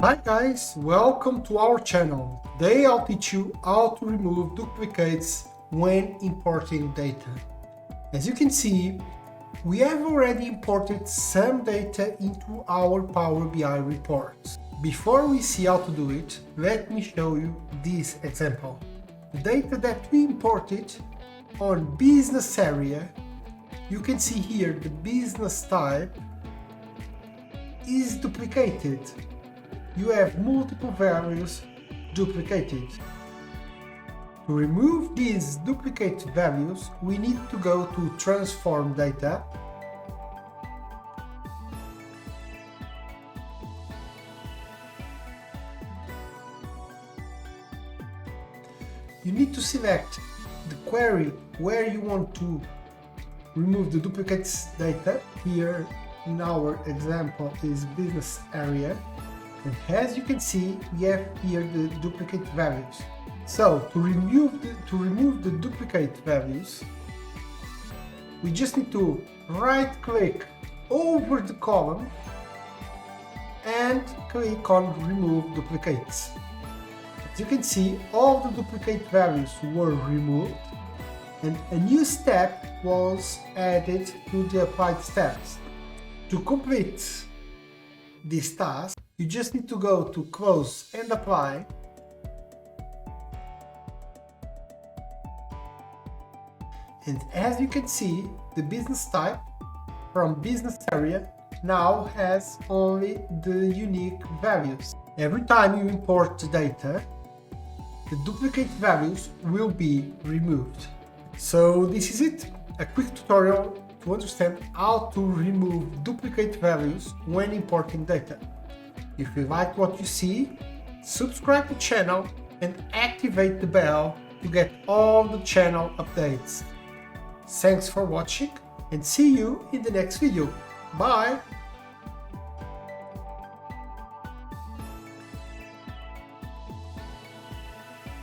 Hi guys, welcome to our channel. Today I'll teach you how to remove duplicates when importing data. As you can see, we have already imported some data into our Power BI reports. Before we see how to do it, let me show you this example. The data that we imported on business area, you can see here the business type is duplicated. You have multiple values duplicated. To remove these duplicate values, we need to go to Transform Data. You need to select the query where you want to remove the duplicates data. Here in our example is business area. And as you can see, we have here the duplicate values. So to remove the duplicate values, we just need to right click over the column and click on Remove Duplicates. As you can see, all the duplicate values were removed and a new step was added to the applied steps. To complete this task, you just need to go to Close and Apply. And as you can see, the business type from business area now has only the unique values. Every time you import the data, the duplicate values will be removed. So this is it, a quick tutorial to understand how to remove duplicate values when importing data. If you like what you see, subscribe to the channel and activate the bell to get all the channel updates. Thanks for watching and see you in the next video. Bye!